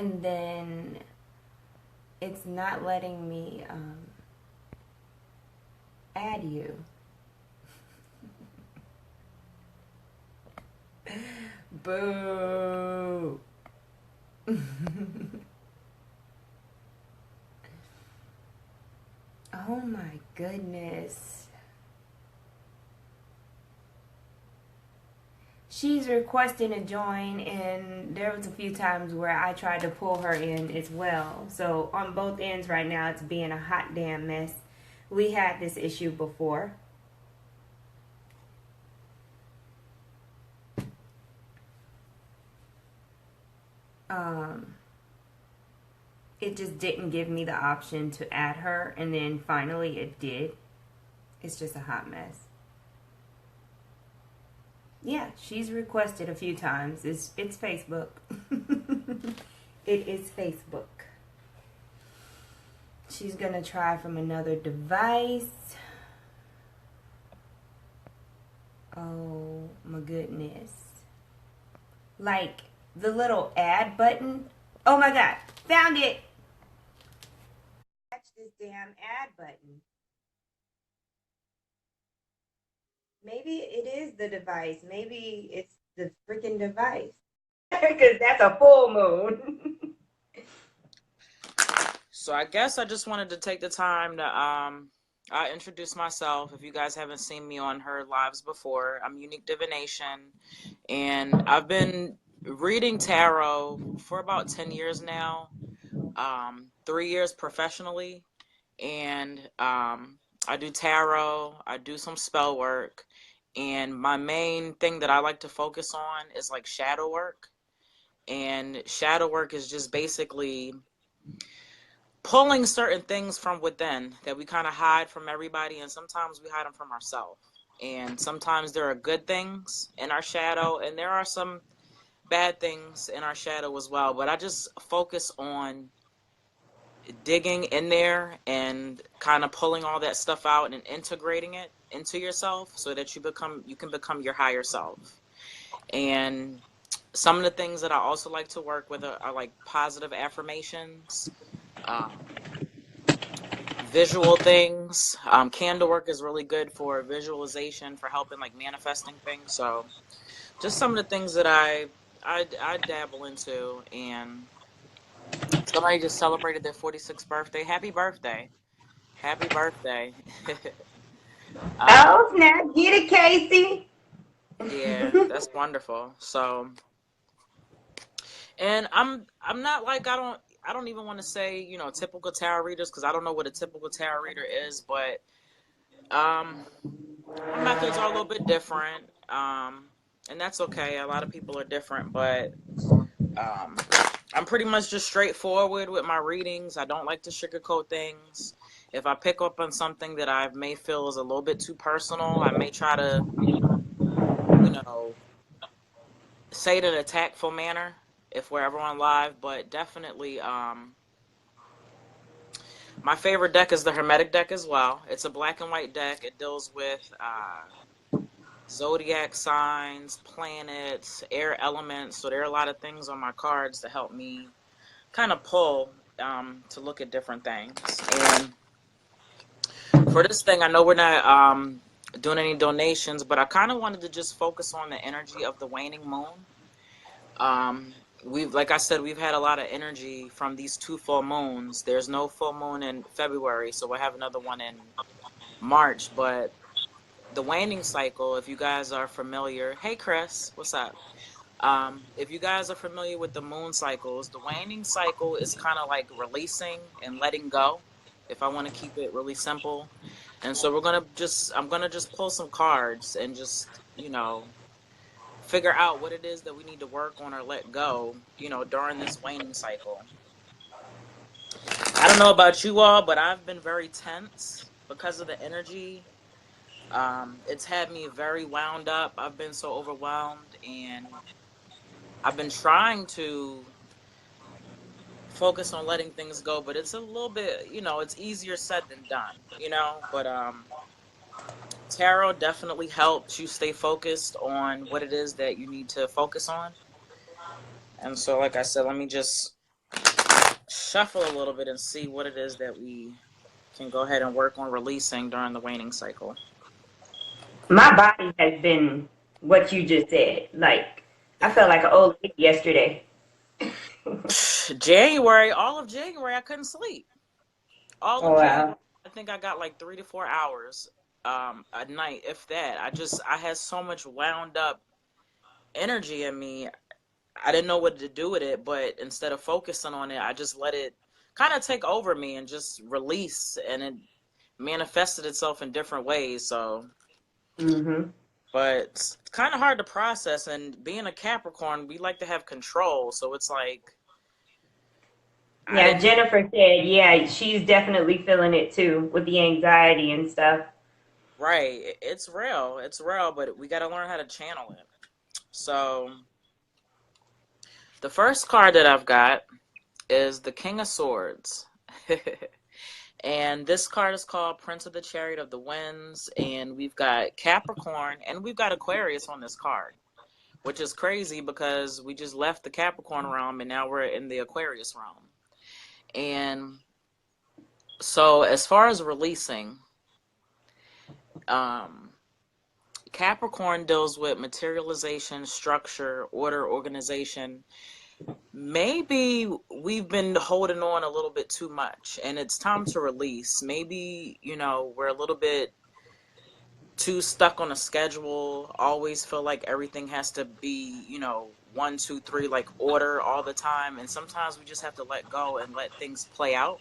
And then it's not letting me add you. Boo. Oh my goodness. She's requesting to join, and there was a few times where I tried to pull her in as well. So on both ends right now, it's being a hot damn mess. We had this issue before. Um, it just didn't give me the option to add her, and then finally it did. It's just a hot mess. Yeah, she's requested a few times. It's Facebook. It is Facebook. She's gonna try from another device. Oh my goodness. Like the little add button. Oh my god, found it. Catch this damn add button. Maybe it is the device. Maybe it's the freaking device. Because that's a full moon. So I guess I just wanted to take the time to I introduce myself. If you guys haven't seen me on her lives before, I'm Unique Divination, and I've been reading tarot for about 10 years now, 3 years professionally, and I do tarot, I do some spell work, and my main thing that I like to focus on is like shadow work. And shadow work is just basically pulling certain things from within that we kind of hide from everybody, and sometimes we hide them from ourselves. And sometimes there are good things in our shadow, and there are some bad things in our shadow as well. But I just focus on digging in there and kind of pulling all that stuff out and integrating it into yourself so that you can become your higher self. And some of the things that I also like to work with are like positive affirmations, um, visual things. Candle work is really good for visualization, for helping like manifesting things. So just some of the things that I dabble into. And somebody just celebrated their 46th birthday. Happy birthday! Happy birthday! um, Oh snap! Get it, Casey. yeah, that's wonderful. So, and I'm not like I don't even want to say typical tarot readers, because I don't know what a typical tarot reader is, but um my methods are a little bit different, and that's okay. A lot of people are different, but um, I'm pretty much just straightforward with my readings. I don't like to sugarcoat things. If I pick up on something that I may feel is a little bit too personal, I may try to, you know, say it in a tactful manner if we're ever on live. But definitely, my favorite deck is the Hermetic deck as well. It's a black and white deck. It deals with zodiac signs, planets, air elements. So there are a lot of things on my cards to help me kind of pull to look at different things. And for this thing, I know we're not doing any donations, but I kind of wanted to just focus on the energy of the waning moon. We've, like I said, we've had a lot of energy from these two full moons. There's no full moon in February, so we'll have another one in March. But the waning cycle, if you guys are familiar, hey Chris, what's up? If you guys are familiar with the moon cycles, the waning cycle is kind of like releasing and letting go, if I want to keep it really simple. And so I'm gonna just pull some cards and just, figure out what it is that we need to work on or let go, during this waning cycle. I don't know about you all, but I've been very tense because of the energy. It's had me very wound up. I've been so overwhelmed, and I've been trying to focus on letting things go, but it's a little bit, it's easier said than done. But tarot definitely helps you stay focused on what it is that you need to focus on. And so, like I said, let me just shuffle a little bit and see what it is that we can go ahead and work on releasing during the waning cycle. My body has been what you just said. Like, I felt like an old lady yesterday. January, all of January, I couldn't sleep. All Oh, of January, wow. I think I got like 3 to 4 hours a night, if that. I had so much wound up energy in me. I didn't know what to do with it, but instead of focusing on it, I just let it kind of take over me and just release, and it manifested itself in different ways. So, but it's kind of hard to process. And being a Capricorn, we like to have control. So it's like, I Yeah, didn't, Jennifer said, yeah, she's definitely feeling it too with the anxiety and stuff. right. It's real, but we got to learn how to channel it. So, the first card that I've got is the King of Swords. And this card is called Prince of the Chariot of the Winds. And we've got Capricorn and we've got Aquarius on this card, which is crazy because we just left the Capricorn realm and now we're in the Aquarius realm. And so as far as releasing, Capricorn deals with materialization, structure, order, organization. Maybe we've been holding on a little bit too much and it's time to release. Maybe, we're a little bit too stuck on a schedule, always feel like everything has to be, 1, 2, 3, like order all the time. And sometimes we just have to let go and let things play out.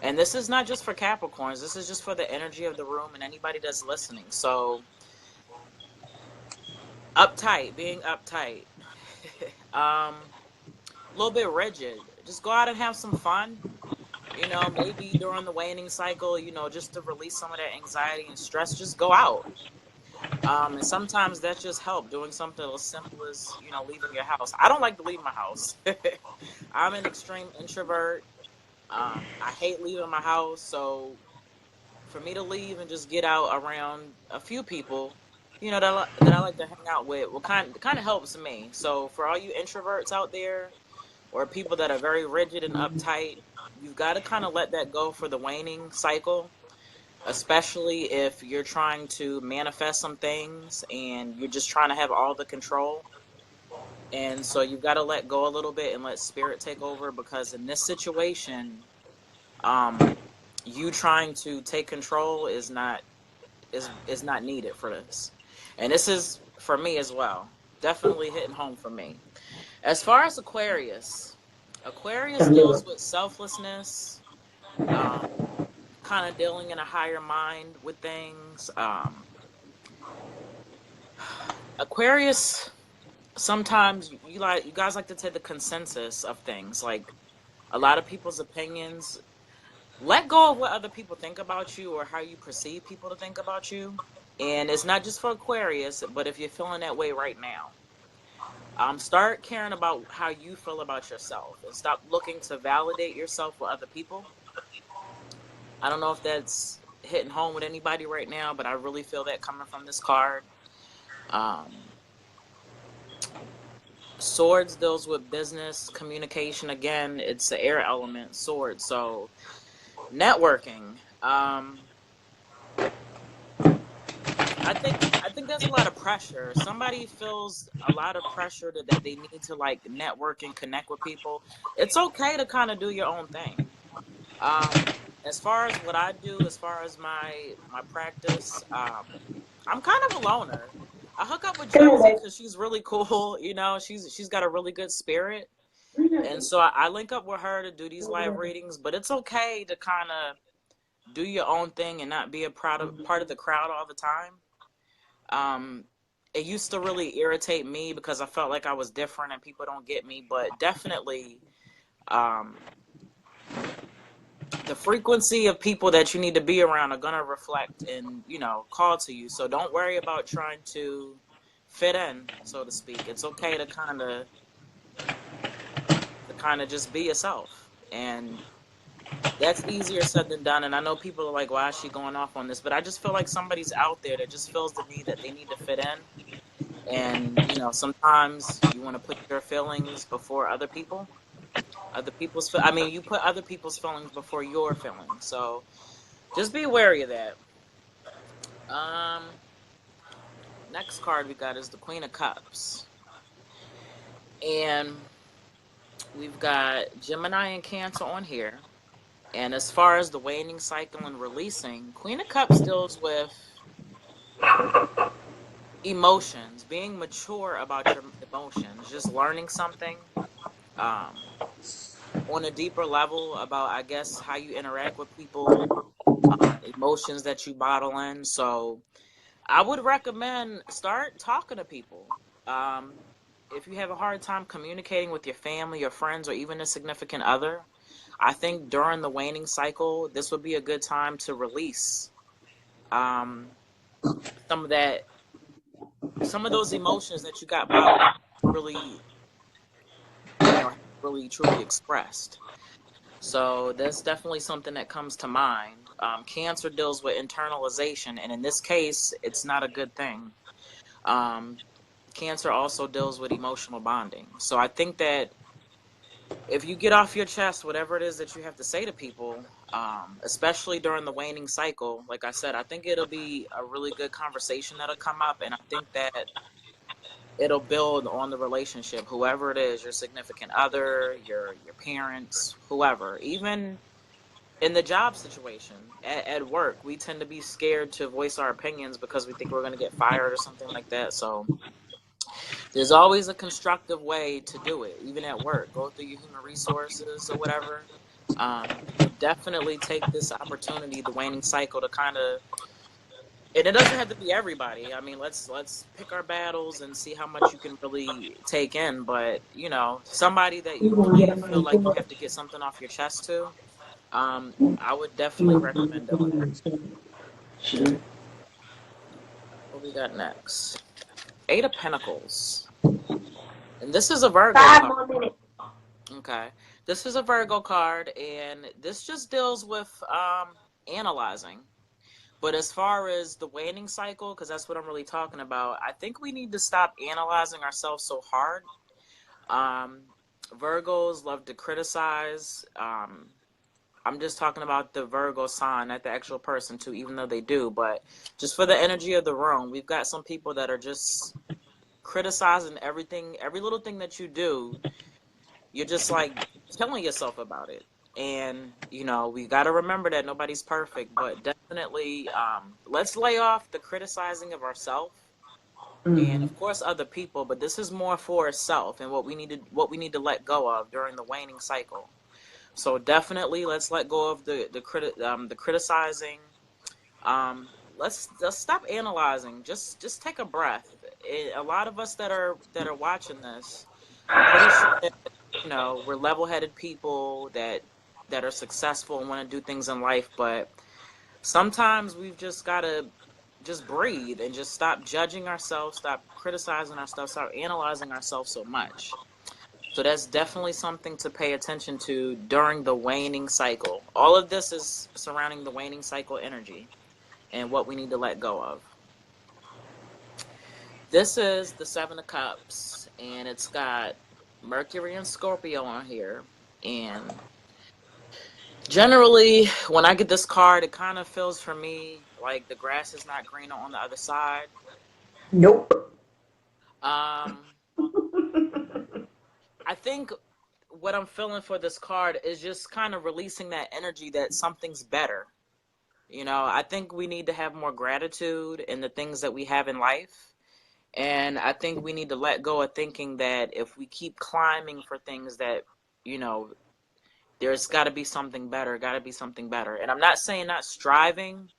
And this is not just for Capricorns, this is just for the energy of the room and anybody that's listening. So, being uptight, a little bit rigid. Just go out and have some fun. Maybe during the waning cycle, just to release some of that anxiety and stress, just go out. And sometimes that just helps, doing something as simple as, leaving your house. I don't like to leave my house. I'm an extreme introvert. I hate leaving my house. So for me to leave and just get out around a few people, that I like to hang out with, kind of helps me. So for all you introverts out there, or people that are very rigid and uptight, you've got to kind of let that go for the waning cycle, especially if you're trying to manifest some things and you're just trying to have all the control. And so you've got to let go a little bit and let spirit take over, because in this situation, you trying to take control is not needed for this. And this is for me as well. Definitely hitting home for me. As far as Aquarius deals with selflessness, kind of dealing in a higher mind with things. Aquarius, sometimes you guys like to take the consensus of things, like a lot of people's opinions. Let go of what other people think about you or how you perceive people to think about you. And it's not just for Aquarius, but if you're feeling that way right now, start caring about how you feel about yourself and stop looking to validate yourself with other people. I don't know if that's hitting home with anybody right now, but I really feel that coming from this card. Swords deals with business, communication. Again, it's the air element, sword. So networking. I think there's a lot of pressure. Somebody feels a lot of pressure that they need to like network and connect with people. It's okay to kind of do your own thing. As far as what I do, as far as my practice, I'm kind of a loner. I hook up with Josie because she's really cool. She's got a really good spirit, and so I link up with her to do these live readings. But it's okay to kind of do your own thing and not be a part of the crowd all the time. It used to really irritate me because I felt like I was different and people don't get me. But definitely, the frequency of people that you need to be around are going to reflect and, call to you. So don't worry about trying to fit in, so to speak. It's okay to kind of just be yourself. And that's easier said than done. And I know people are like, why is she going off on this? But I just feel like somebody's out there that just feels the need that they need to fit in. And, sometimes you want to put your feelings before other people. Other people's, I mean, you put other people's feelings before your feelings. So just be wary of that. Next card we got is the Queen of Cups. And we've got Gemini and Cancer on here. And as far as the waning cycle and releasing, Queen of Cups deals with emotions, being mature about your emotions, just learning something um, on a deeper level about, I guess, how you interact with people, emotions that you bottle in. So I would recommend start talking to people. Um, if you have a hard time communicating with your family, your friends, or even a significant other, I think during the waning cycle, this would be a good time to release um, some of that, some of those emotions that you got bottled up, really, really truly expressed. So that's definitely something that comes to mind. Cancer deals with internalization, and in this case, it's not a good thing. Um, Cancer also deals with emotional bonding. So I think that if you get off your chest whatever it is that you have to say to people, especially during the waning cycle, like I said, I think it'll be a really good conversation that'll come up, and I think that it'll build on the relationship, whoever it is, your significant other, your parents, whoever. Even in the job situation at work, we tend to be scared to voice our opinions because we think we're going to get fired or something like that. So there's always a constructive way to do it, even at work. Go through your human resources or whatever. But definitely take this opportunity, the waning cycle, to kind of, and it doesn't have to be everybody. I mean, let's pick our battles and see how much you can really take in. But somebody that you really feel like you have to get something off your chest to, I would definitely recommend doing that. What we got next? Eight of Pentacles, and this is a Virgo card. 5 more minutes. Okay. This is a Virgo card, and this just deals with analyzing. But as far as the waning cycle, because that's what I'm really talking about, I think we need to stop analyzing ourselves so hard. Um, Virgos love to criticize. I'm just talking about the Virgo sign, not the actual person too, even though they do. But just for the energy of the room, we've got some people that are just criticizing everything, every little thing that you do. You're just like telling yourself about it. And we got to remember that nobody's perfect, but definitely let's lay off the criticizing of ourselves and of course other people, but this is more for self and what we need to let go of during the waning cycle. So definitely let's let go of the criticizing. Let's stop analyzing. Just take a breath. A lot of us that are watching this, I'm pretty sure that we're level-headed people that are successful and want to do things in life, but sometimes we've just got to just breathe and just stop judging ourselves, stop criticizing ourselves, stop analyzing ourselves so much. So that's definitely something to pay attention to during the waning cycle. All of this is surrounding the waning cycle energy and what we need to let go of. This is the Seven of Cups, and it's got Mercury and Scorpio on here. And generally, when I get this card, it kind of feels for me like the grass is not greener on the other side. Nope. Um, I think what I'm feeling for this card is just kind of releasing that energy that something's better. I think we need to have more gratitude in the things that we have in life. And I think we need to let go of thinking that if we keep climbing for things that, you know, there's got to be something better, got to be something better. And I'm not saying not striving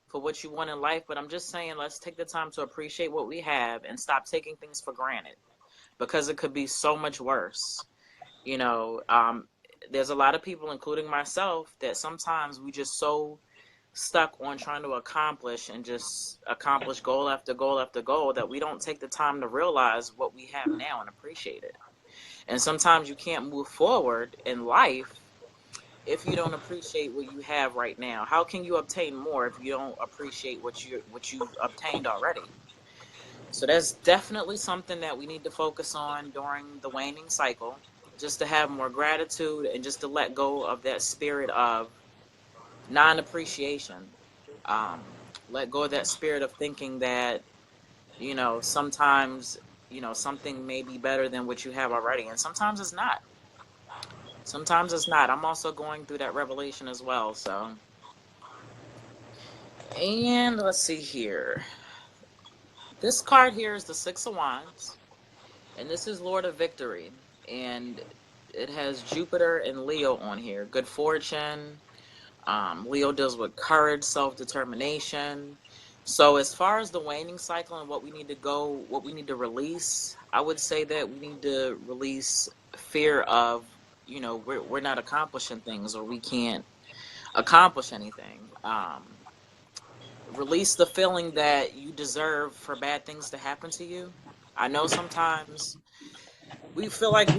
for what you want in life, but I'm just saying let's take the time to appreciate what we have and stop taking things for granted because it could be so much worse. You know, there's a lot of people, including myself, that sometimes we just so stuck on trying to accomplish and just accomplish goal after goal after goal that we don't take the time to realize what we have now and appreciate it. And sometimes you can't move forward in life if you don't appreciate what you have right now. How can you obtain more if you don't appreciate what you've obtained already? So that's definitely something that we need to focus on during the waning cycle. just to have more gratitude and just to let go of that spirit of non-appreciation. Um, Let go of that spirit of thinking that, sometimes, something may be better than what you have already. And sometimes it's not. Sometimes it's not. I'm also going through that revelation as well. So, and let's see here. This card here is the Six of Wands, and this is Lord of Victory. And it has Jupiter and Leo on here. Good fortune. Leo deals with courage, self-determination. So as far as the waning cycle and what we need to release, I would say that we need to release fear of, we're not accomplishing things, or we can't accomplish anything. Release the feeling that you deserve for bad things to happen to you. I know sometimes we feel like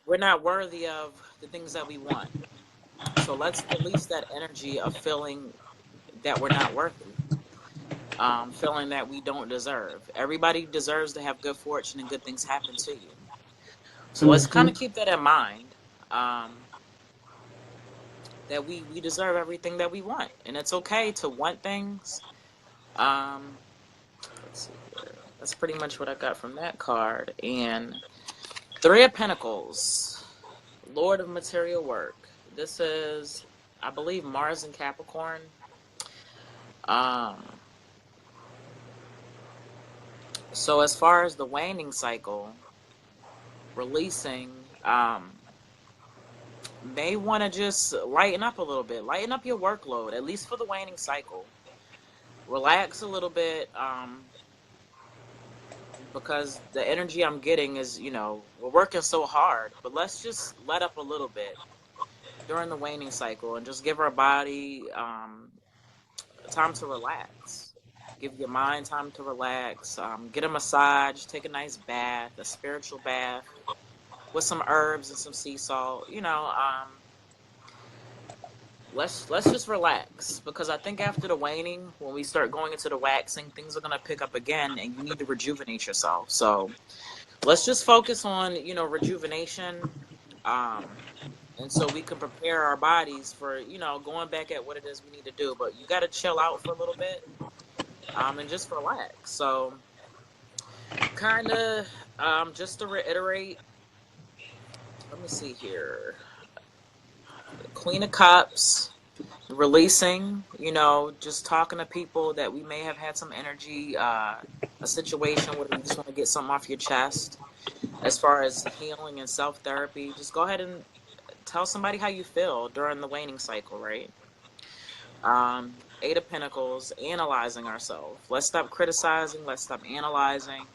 we're not worthy of the things that we want. So let's release that energy of feeling that we're not worthy, feeling that we don't deserve. Everybody deserves to have good fortune and good things happen to you. So let's kind Mm-hmm. of keep that in mind. That we deserve everything that we want, and it's okay to want things. Um, let's see here. That's pretty much what I got from that card. And Three of Pentacles, Lord of Material Work. This is, I believe, Mars and Capricorn. Um, so as far as the waning cycle, releasing, may want to just lighten up a little bit, lighten up your workload, at least for the waning cycle. Relax a little bit, because the energy I'm getting is, we're working so hard, but let's just let up a little bit during the waning cycle and just give our body time to relax. Give your mind time to relax. Get a massage, take a nice bath, a spiritual bath with some herbs and some sea salt. Let's just relax, because I think after the waning, when we start going into the waxing, things are gonna pick up again, and you need to rejuvenate yourself. So let's just focus on rejuvenation, um, and so we can prepare our bodies for going back at what it is we need to do. But you got to chill out for a little bit, and just relax. So kind of, just to reiterate, let me see here. Queen of Cups, releasing, just talking to people that we may have had some energy, a situation where you just want to get something off your chest. As far as healing and self therapy, just go ahead and tell somebody how you feel during the waning cycle, right? Eight of Pentacles, analyzing ourselves. Let's stop criticizing. Let's stop analyzing.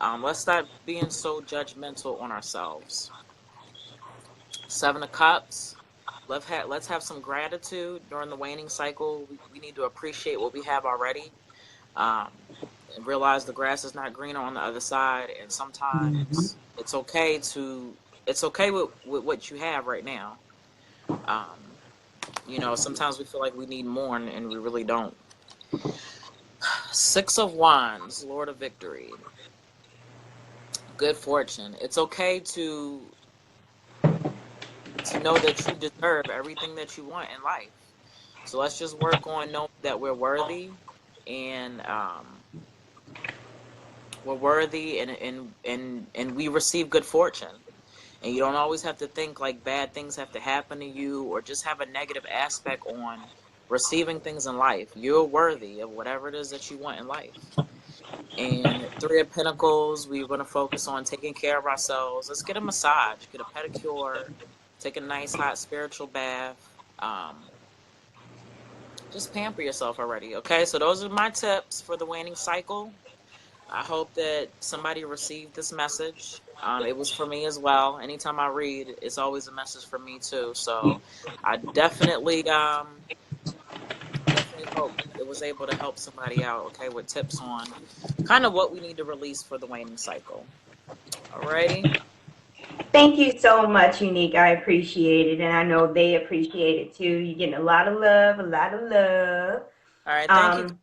Let's stop being so judgmental on ourselves. Seven of Cups. Let's have some gratitude during the waning cycle. We need to appreciate what we have already, um, and realize the grass is not greener on the other side. And Mm-hmm. sometimes it's okay with what you have right now. Um, sometimes we feel like we need more, and we really don't. Six of Wands, Lord of Victory, good fortune. It's okay to know that you deserve everything that you want in life. So let's just work on knowing that and we're worthy, and we receive good fortune. And you don't always have to think like bad things have to happen to you, or just have a negative aspect on receiving things in life. You're worthy of whatever it is that you want in life. And Three of Pentacles, we're going to focus on taking care of ourselves. Let's get a massage, get a pedicure, take a nice hot spiritual bath. Just pamper yourself already, okay? So those are my tips for the waning cycle. I hope that somebody received this message. It was for me as well. Anytime I read, it's always a message for me too. So I definitely hope it was able to help somebody out, okay, with tips on kind of what we need to release for the waning cycle. Alrighty. Thank you so much, Unique. I appreciate it, and I know they appreciate it too. You're getting a lot of love, a lot of love. All right. Thank you.